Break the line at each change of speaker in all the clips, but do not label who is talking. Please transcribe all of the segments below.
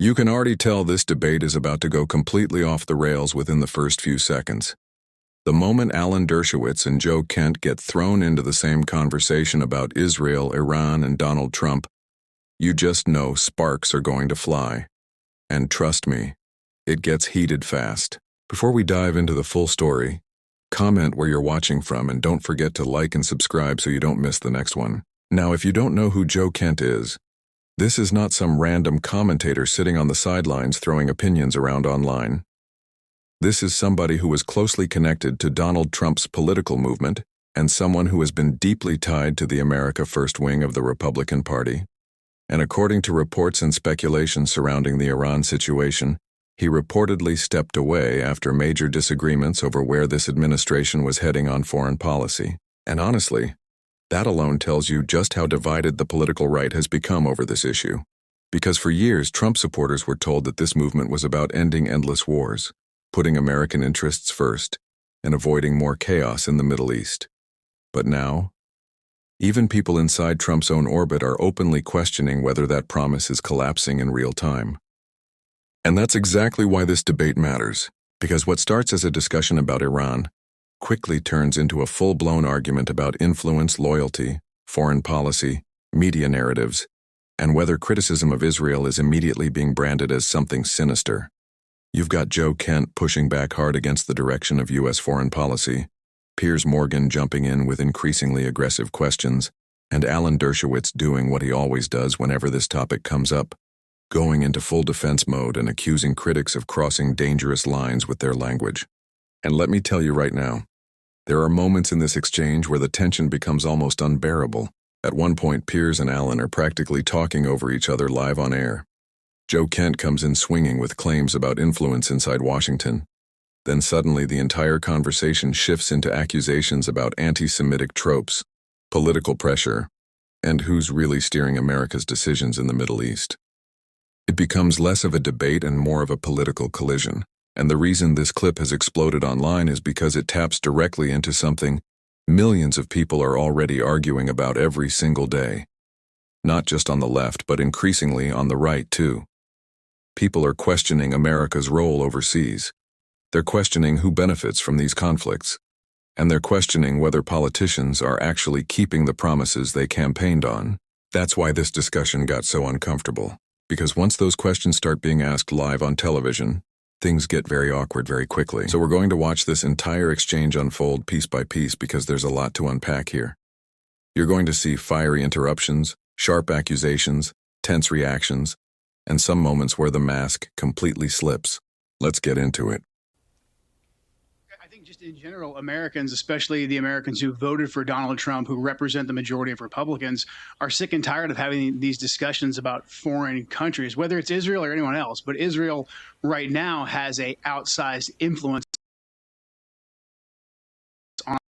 You can already tell this debate is about to go completely off the rails within the first few seconds. The moment Alan Dershowitz and Joe Kent get thrown into the same conversation about Israel, Iran, and Donald Trump, you just know sparks are going to fly. And trust me, it gets heated fast. Before we dive into the full story, comment where you're watching from and don't forget to like and subscribe so you don't miss the next one. Now, if you don't know who Joe Kent is, this is not some random commentator sitting on the sidelines throwing opinions around online. This is somebody who is closely connected to Donald Trump's political movement and someone who has been deeply tied to the America First wing of the Republican Party. And according to reports and speculation surrounding the Iran situation, he reportedly stepped away after major disagreements over where this administration was heading on foreign policy. And honestly, that alone tells you just how divided the political right has become over this issue. Because for years, Trump supporters were told that this movement was about ending endless wars, putting American interests first, and avoiding more chaos in the Middle East. But now, even people inside Trump's own orbit are openly questioning whether that promise is collapsing in real time. And that's exactly why this debate matters, because what starts as a discussion about Iran quickly turns into a full-blown argument about influence, loyalty, foreign policy, media narratives, and whether criticism of Israel is immediately being branded as something sinister. You've got Joe Kent pushing back hard against the direction of U.S. foreign policy, Piers Morgan jumping in with increasingly aggressive questions, and Alan Dershowitz doing what he always does whenever this topic comes up, going into full defense mode and accusing critics of crossing dangerous lines with their language. And let me tell you right now, there are moments in this exchange where the tension becomes almost unbearable. At one point, Piers and Alan are practically talking over each other live on air. Joe Kent comes in swinging with claims about influence inside Washington. Then suddenly the entire conversation shifts into accusations about anti-Semitic tropes, political pressure, and who's really steering America's decisions in the Middle East. It becomes less of a debate and more of a political collision. And the reason this clip has exploded online is because it taps directly into something millions of people are already arguing about every single day. Not just on the left, but increasingly on the right too. People are questioning America's role overseas. They're questioning who benefits from these conflicts. And they're questioning whether politicians are actually keeping the promises they campaigned on. That's why this discussion got so uncomfortable. Because once those questions start being asked live on television, things get very awkward very quickly. So we're going to watch this entire exchange unfold piece by piece because there's a lot to unpack here. You're going to see fiery interruptions, sharp accusations, tense reactions, and some moments where the mask completely slips. Let's get into it.
I think just in general, Americans, especially the Americans who voted for Donald Trump, who represent the majority of Republicans, are sick and tired of having these discussions about foreign countries, whether it's Israel or anyone else. But Israel right now has an outsized influence on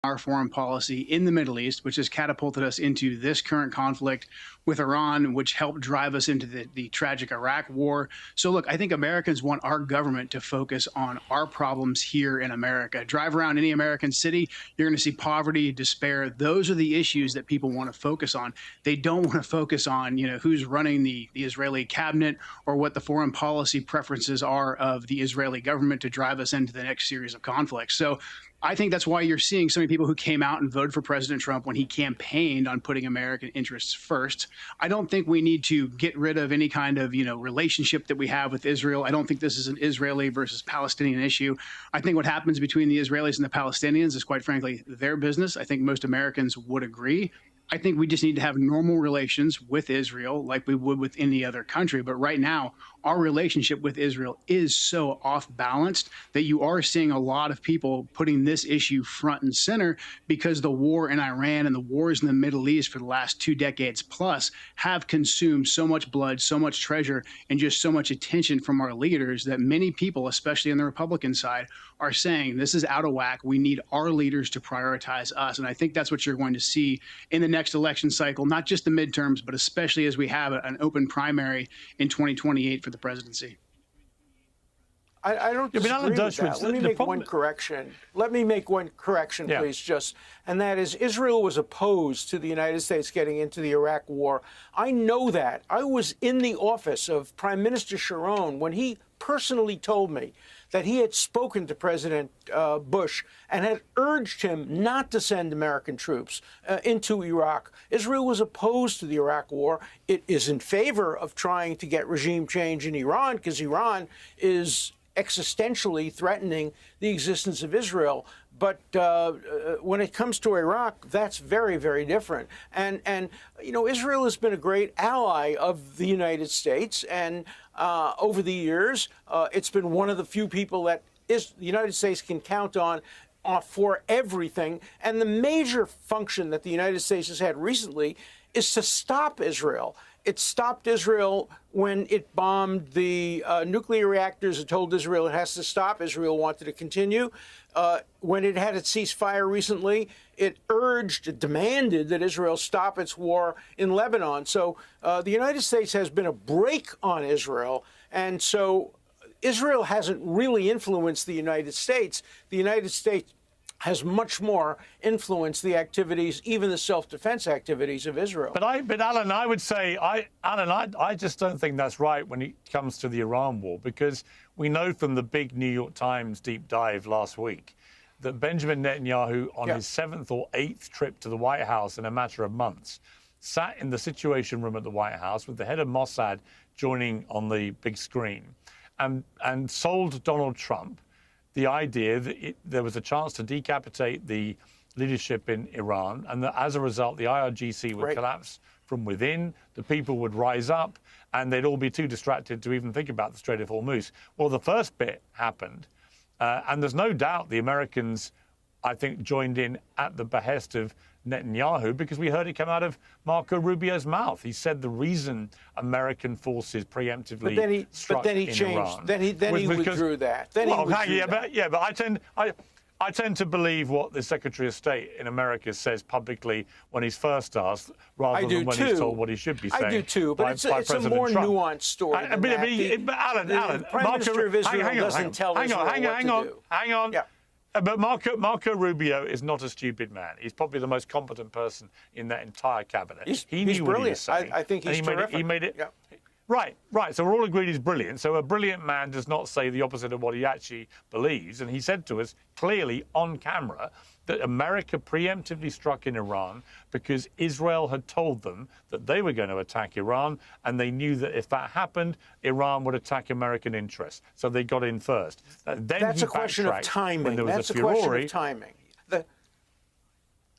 our foreign policy in the Middle East, which has catapulted us into this current conflict with Iran, which helped drive us into the tragic Iraq war. So look, I think Americans want our government to focus on our problems here in America. Drive around any American city, you're going to see poverty, despair. Those are the issues that people want to focus on. They don't want to focus on, who's running the Israeli cabinet or what the foreign policy preferences are of the Israeli government to drive us into the next series of conflicts. So I think that's why you're seeing so many people who came out and voted for President Trump when he campaigned on putting American interests first. I don't think we need to get rid of any kind of, relationship that we have with Israel. I don't think this is an Israeli versus Palestinian issue. I think what happens between the Israelis and the Palestinians is, quite frankly, their business. I think most Americans would agree. I think we just need to have normal relations with Israel like we would with any other country. But right now, our relationship with Israel is so off-balanced that you are seeing a lot of people putting this issue front and center because the war in Iran and the wars in the Middle East for the last 2 decades plus have consumed so much blood, so much treasure, and just so much attention from our leaders that many people, especially on the Republican side, are saying this is out of whack. We need our leaders to prioritize us. And I think that's what you're going to see in the next election cycle, not just the midterms, but especially as we have an open primary in 2028 for the presidency.
I don't disagree
Alan
with
Dershowitz,
that. Let me make one correction. Let me make one correction, please, and that is Israel was opposed to the United States getting into the Iraq war. I know that. I was in the office of Prime Minister Sharon when he personally told me that he had spoken to President Bush and had urged him not to send American troops into Iraq. Israel was opposed to the Iraq war. It is in favor of trying to get regime change in Iran because Iran is existentially threatening the existence of Israel. But when it comes to Iraq, that's very, very different. And you know, Israel has been a great ally of the United States. And over the years, it's been one of the few people that the United States can count on for everything. And the major function that the United States has had recently is to stop Israel. It stopped Israel when it bombed the nuclear reactors. It told Israel it has to stop. Israel wanted to continue. When it had its ceasefire recently, it demanded that Israel stop its war in Lebanon. So the United States has been a brake on Israel. And so Israel hasn't really influenced the United States. The United States has much more influenced the activities, even the self-defense activities of Israel.
But Alan, I would say, I just don't think that's right when it comes to the Iran war, because we know from the big New York Times deep dive last week that Benjamin Netanyahu, on his 7th or 8th trip to the White House in a matter of months, sat in the Situation Room at the White House with the head of Mossad joining on the big screen and sold Donald Trump the idea that there was a chance to decapitate the leadership in Iran, and that as a result, the IRGC would collapse from within, the people would rise up, and they'd all be too distracted to even think about the Strait of Hormuz. Well, the first bit happened, and there's no doubt the Americans, I think, joined in at the behest of Netanyahu, because we heard it come out of Marco Rubio's mouth. He said the reason American forces preemptively struck in Iran.
Then he withdrew that.
But I tend to believe what the Secretary of State in America says publicly when he's first asked, rather than when he's told what he should be saying.
I do too, but it's a more nuanced story than that.
But Alan,
Prime Minister of Israel doesn't tell Israel what to do.
Hang on. Yeah. But Marco Rubio is not a stupid man. He's probably the most competent person in that entire cabinet.
He knew what he was saying. I think he's terrific.
He made it. Yeah. Right. So we're all agreed he's brilliant. So a brilliant man does not say the opposite of what he actually believes. And he said to us clearly on camera that America preemptively struck in Iran because Israel had told them that they were going to attack Iran, and they knew that if that happened, Iran would attack American interests. So they got in first. Then
that's a question of timing. That's a question of timing.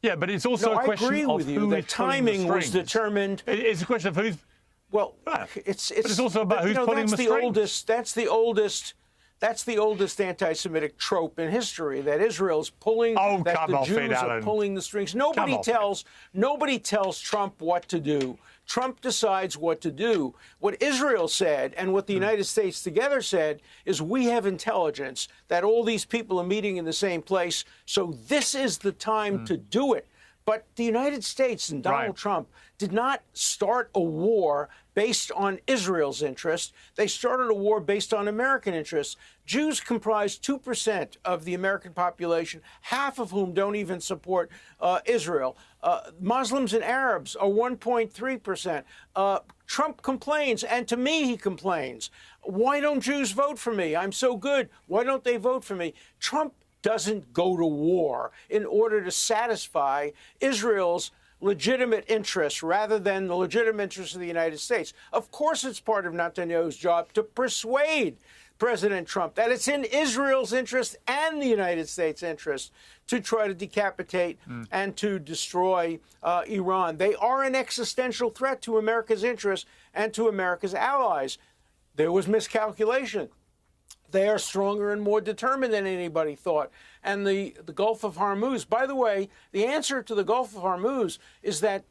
Yeah, but it's also a question of who
the timing was determined.
It's a question of who's.
Well,
but
it's
also about who's pulling the strings.
That's the oldest anti-Semitic trope in history, that Israel's pulling, that the Jews are pulling the strings. Nobody tells Trump what to do. Trump decides what to do. What Israel said and what the United States together said is, we have intelligence that all these people are meeting in the same place, so this is the time to do it. But the United States and Donald Trump did not start a war based on Israel's interest. They started a war based on American interests. Jews comprise 2% of the American population, half of whom don't even support Israel. Muslims and Arabs are 1.3%. Trump complains, and to me he complains. Why don't Jews vote for me? I'm so good. Why don't they vote for me? Trump doesn't go to war in order to satisfy Israel's legitimate interests rather than the legitimate interests of the United States. Of course, it's part of Netanyahu's job to persuade President Trump that it's in Israel's interest and the United States' interest to try to decapitate and to destroy Iran. They are an existential threat to America's interests and to America's allies. There was miscalculation. They are stronger and more determined than anybody thought. And the Gulf of Hormuz, by the way, the answer to the Gulf of Hormuz is that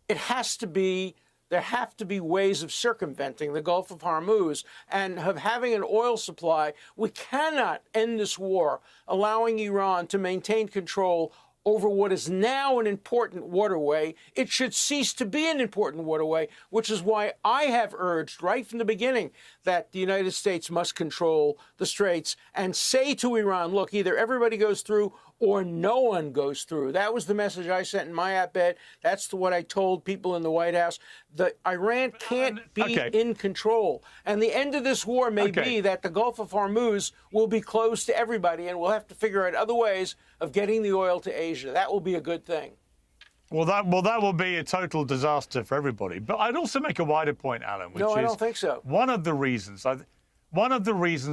there have to be ways of circumventing the Gulf of Hormuz and of having an oil supply. We cannot end this war allowing Iran to maintain control over what is now an important waterway, it should cease to be an important waterway, which is why I have urged right from the beginning that the United States must control the straits and say to Iran, look, either everybody goes through or no one goes through. That was the message I sent in my op-ed. That's what I told people in the White House. Iran can't be in control. And the end of this war may be that the Gulf of Hormuz will be closed to everybody, and we'll have to figure out other ways of getting the oil to Asia. That will be a good thing.
Well, that will be a total disaster for everybody. But I'd also make a wider point, Alan, which
no,
is
I don't think so.
One of the reasons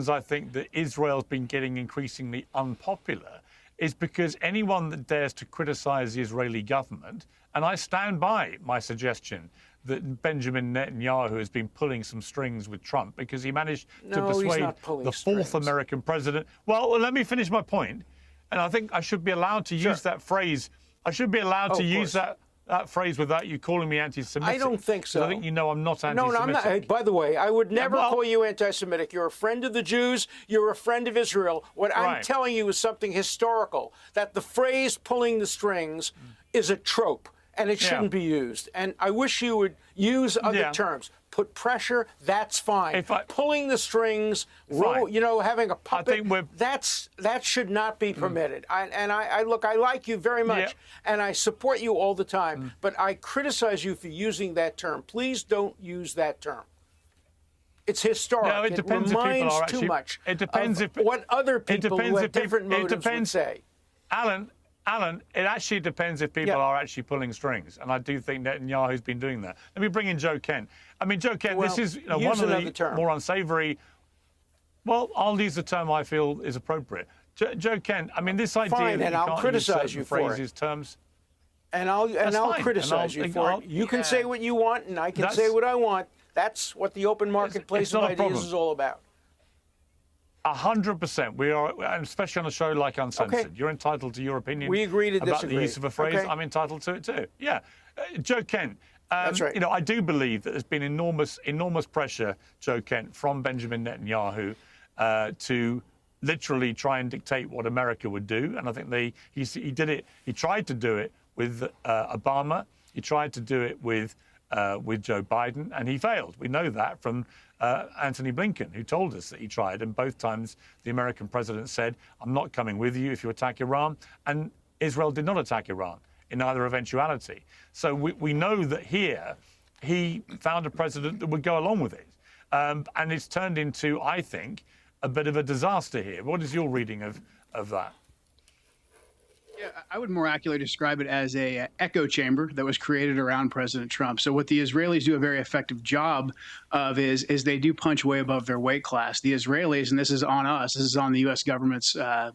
I think that Israel's been getting increasingly unpopular is because anyone that dares to criticize the Israeli government, and I stand by my suggestion that Benjamin Netanyahu has been pulling some strings with Trump because he managed to persuade the fourth American president. Well, let me finish my point. And I think I should be allowed to use that phrase. I should be allowed to use that phrase without you calling me anti-Semitic.
I don't think so.
I think you know I'm not anti-Semitic.
No, I'm not. Hey, by the way, I would never call you anti-Semitic. You're a friend of the Jews. You're a friend of Israel. What I'm telling you is something historical, that the phrase pulling the strings is a trope, and it shouldn't be used. And I wish you would use other terms. Put pressure, that's fine. Pulling the strings, having a puppet, that should not be permitted. I like you very much, and I support you all the time, but I criticize you for using that term. Please don't use that term. It's historic.
No, it depends if people are actually,
too much.
It depends if
what other people who have different motives would say.
Alan, it actually depends if people are actually pulling strings, and I do think Netanyahu's been doing that. Let me bring in Joe Kent. I mean, Joe Kent, this is one of the more unsavory. Well, I'll use the term I feel is appropriate. Joe Kent, I mean, this idea that you can't
criticize you for
phrases, terms.
And I'll criticize you for it. You can say what you want, and I can say what I want. That's what the open marketplace of ideas is all about.
100%. We are, and especially on a show like Uncensored. You're entitled to your opinion.
We agree to
about
disagree.
the use of a phrase. I'm entitled to it too. Yeah, Joe Kent.
That's right.
I do believe that there's been enormous pressure, Joe Kent, from Benjamin Netanyahu to literally try and dictate what America would do. And I think he did it. He tried to do it with Obama. He tried to do it with Joe Biden, and he failed. We know that from Antony Blinken, who told us that he tried, and both times the American president said, I'm not coming with you if you attack Iran, and Israel did not attack Iran in either eventuality. So we know that here he found a president that would go along with it, and it's turned into, I think, a bit of a disaster here. What is your reading of that?
Yeah, I would more accurately describe it as a echo chamber that was created around President Trump. So what the Israelis do a very effective job of is they do punch way above their weight class. The Israelis, and this is on us, this is on the U.S. government's,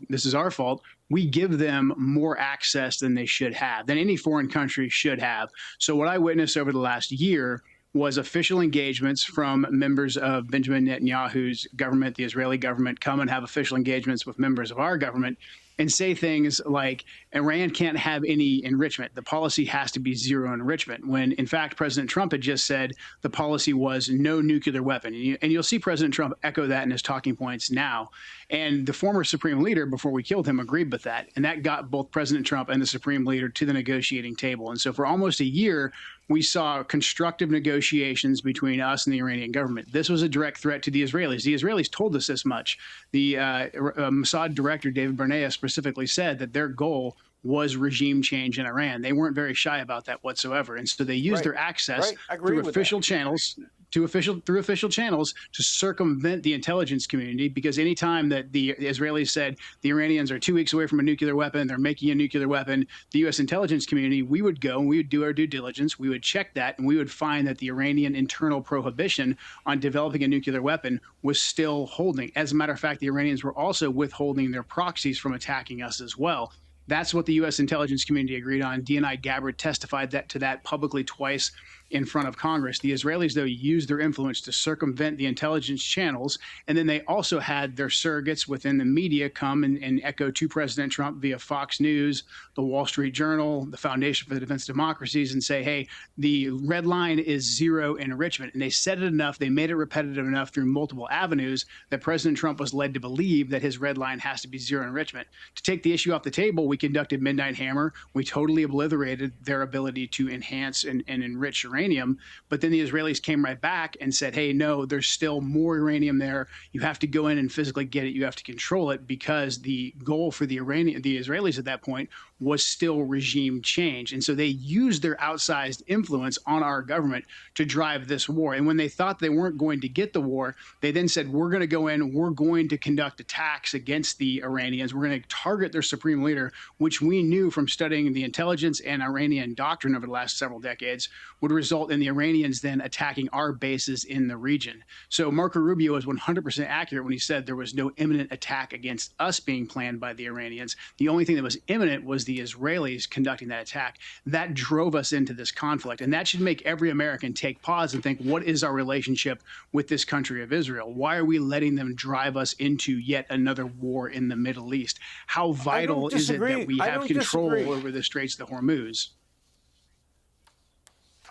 this is our fault, we give them more access than they should have, than any foreign country should have. So what I witnessed over the last year was official engagements from members of Benjamin Netanyahu's government, the Israeli government, come and have official engagements with members of our government and say things like Iran can't have any enrichment. The policy has to be zero enrichment, when in fact President Trump had just said the policy was no nuclear weapon. And you'll see President Trump echo that in his talking points now. And the former Supreme Leader, before we killed him, agreed with that. And that got both President Trump and the Supreme Leader to the negotiating table. And so for almost a year, we saw constructive negotiations between us and the Iranian government. This was a direct threat to the Israelis. The Israelis told us this much. The Mossad director, David Barnea, specifically said that their goal was regime change in Iran. They weren't very shy about that whatsoever. And so they used their access through official channels through official channels to circumvent the intelligence community, because anytime that the Israelis said the Iranians are 2 weeks away from a nuclear weapon, they're making a nuclear weapon, the U.S. intelligence community, we would go and we would do our due diligence, we would check that, and we would find that the Iranian internal prohibition on developing a nuclear weapon was still holding. As a matter of fact, the Iranians were also withholding their proxies from attacking us as well. That's what the U.S. intelligence community agreed on. DNI Gabbard testified to that publicly twice in front of Congress. The Israelis, though, used their influence to circumvent the intelligence channels. And then they also had their surrogates within the media come and echo to President Trump via Fox News, the Wall Street Journal, the Foundation for the Defense of Democracies, and say, hey, the red line is zero enrichment. And they said it enough, they made it repetitive enough through multiple avenues that President Trump was led to believe that his red line has to be zero enrichment. To take the issue off the table, we conducted Midnight Hammer. We totally obliterated their ability to enhance and enrich uranium. But then the Israelis came right back and said, hey, no, there's still more uranium there. You have to go in and physically get it. You have to control it, because the goal for the Israelis at that point was still regime change. And so they used their outsized influence on our government to drive this war. And when they thought they weren't going to get the war, they then said, we're going to go in, we're going to conduct attacks against the Iranians. We're going to target their supreme leader, which we knew from studying the intelligence and Iranian doctrine over the last several decades would result in the Iranians then attacking our bases in the region. So Marco Rubio is 100% accurate when he said there was no imminent attack against us being planned by the Iranians. The only thing that was imminent was the Israelis conducting that attack. That drove us into this conflict. And that should make every American take pause and think, what is our relationship with this country of Israel? Why are we letting them drive us into yet another war in the Middle East? How vital is it that we have control over the Straits of Hormuz?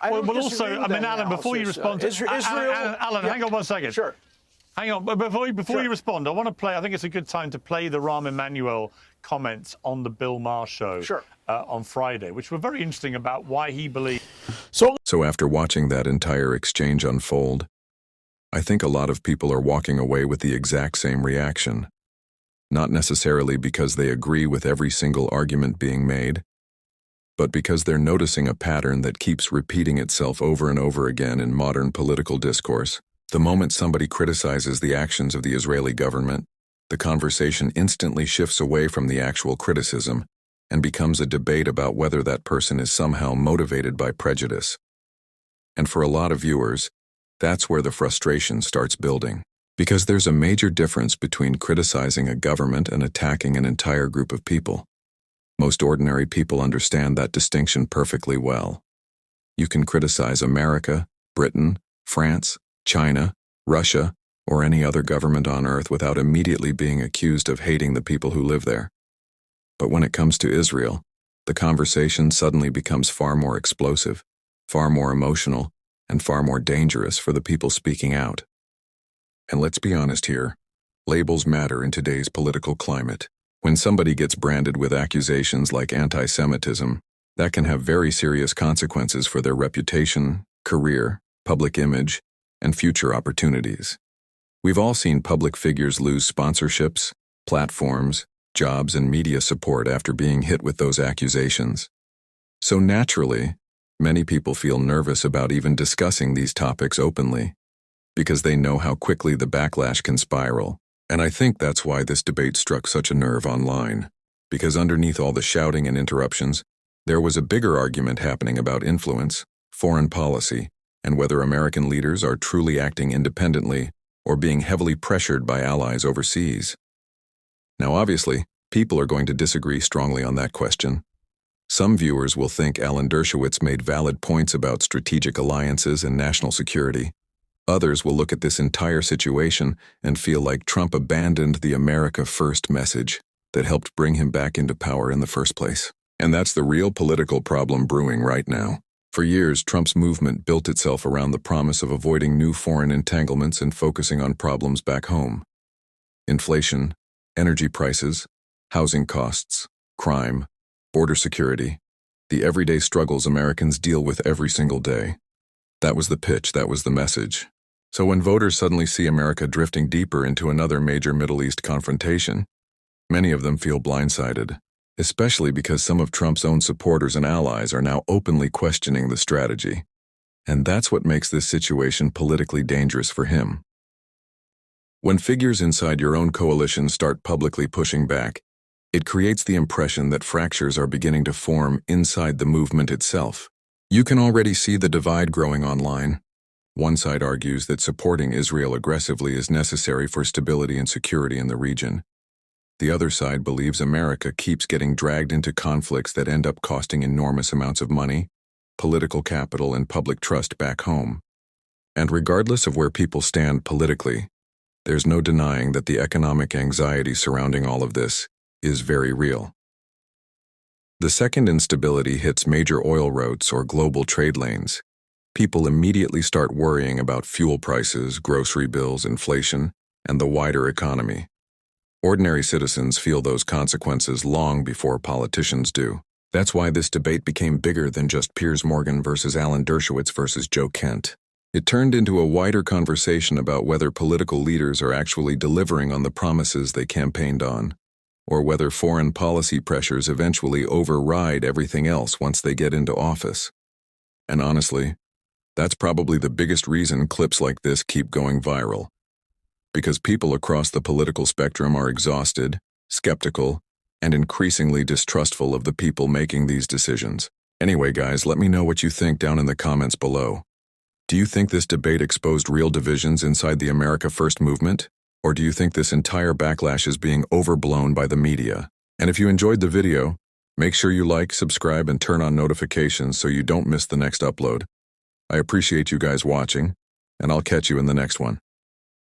Well, also, I mean, Alan, before you respond to Israel, Alan, hang on one second.
Sure.
Hang on, but before you respond, I want to play. I think it's a good time to play the Rahm Emanuel comments on the Bill Maher show on Friday, which were very interesting about why he believes.
So after watching that entire exchange unfold, I think a lot of people are walking away with the exact same reaction. Not necessarily because they agree with every single argument being made, but because they're noticing a pattern that keeps repeating itself over and over again in modern political discourse. The moment somebody criticizes the actions of the Israeli government, the conversation instantly shifts away from the actual criticism and becomes a debate about whether that person is somehow motivated by prejudice. And for a lot of viewers, that's where the frustration starts building. Because there's a major difference between criticizing a government and attacking an entire group of people. Most ordinary people understand that distinction perfectly well. You can criticize America, Britain, France, China, Russia, or any other government on earth without immediately being accused of hating the people who live there. But when it comes to Israel, the conversation suddenly becomes far more explosive, far more emotional, and far more dangerous for the people speaking out. And let's be honest here, labels matter in today's political climate. When somebody gets branded with accusations like anti-Semitism, that can have very serious consequences for their reputation, career, public image, and future opportunities. We've all seen public figures lose sponsorships, platforms, jobs, and media support after being hit with those accusations. So naturally, many people feel nervous about even discussing these topics openly, because they know how quickly the backlash can spiral. And I think that's why this debate struck such a nerve online, because underneath all the shouting and interruptions, there was a bigger argument happening about influence, foreign policy, and whether American leaders are truly acting independently or being heavily pressured by allies overseas. Now, obviously, people are going to disagree strongly on that question. Some viewers will think Alan Dershowitz made valid points about strategic alliances and national security. Others will look at this entire situation and feel like Trump abandoned the America First message that helped bring him back into power in the first place. And that's the real political problem brewing right now. For years, Trump's movement built itself around the promise of avoiding new foreign entanglements and focusing on problems back home. Inflation, energy prices, housing costs, crime, border security, the everyday struggles Americans deal with every single day. That was the pitch, that was the message. So when voters suddenly see America drifting deeper into another major Middle East confrontation, many of them feel blindsided, especially because some of Trump's own supporters and allies are now openly questioning the strategy. And that's what makes this situation politically dangerous for him. When figures inside your own coalition start publicly pushing back, it creates the impression that fractures are beginning to form inside the movement itself. You can already see the divide growing online. One side argues that supporting Israel aggressively is necessary for stability and security in the region. The other side believes America keeps getting dragged into conflicts that end up costing enormous amounts of money, political capital, and public trust back home. And regardless of where people stand politically, there's no denying that the economic anxiety surrounding all of this is very real. The second instability hits major oil routes or global trade lanes. People immediately start worrying about fuel prices, grocery bills, inflation, and the wider economy. Ordinary citizens feel those consequences long before politicians do. That's why this debate became bigger than just Piers Morgan versus Alan Dershowitz versus Joe Kent. It turned into a wider conversation about whether political leaders are actually delivering on the promises they campaigned on, or whether foreign policy pressures eventually override everything else once they get into office. And honestly, that's probably the biggest reason clips like this keep going viral. Because people across the political spectrum are exhausted, skeptical, and increasingly distrustful of the people making these decisions. Anyway, guys, let me know what you think down in the comments below. Do you think this debate exposed real divisions inside the America First movement? Or do you think this entire backlash is being overblown by the media? And if you enjoyed the video, make sure you like, subscribe, and turn on notifications so you don't miss the next upload. I appreciate you guys watching, and I'll catch you in the next one.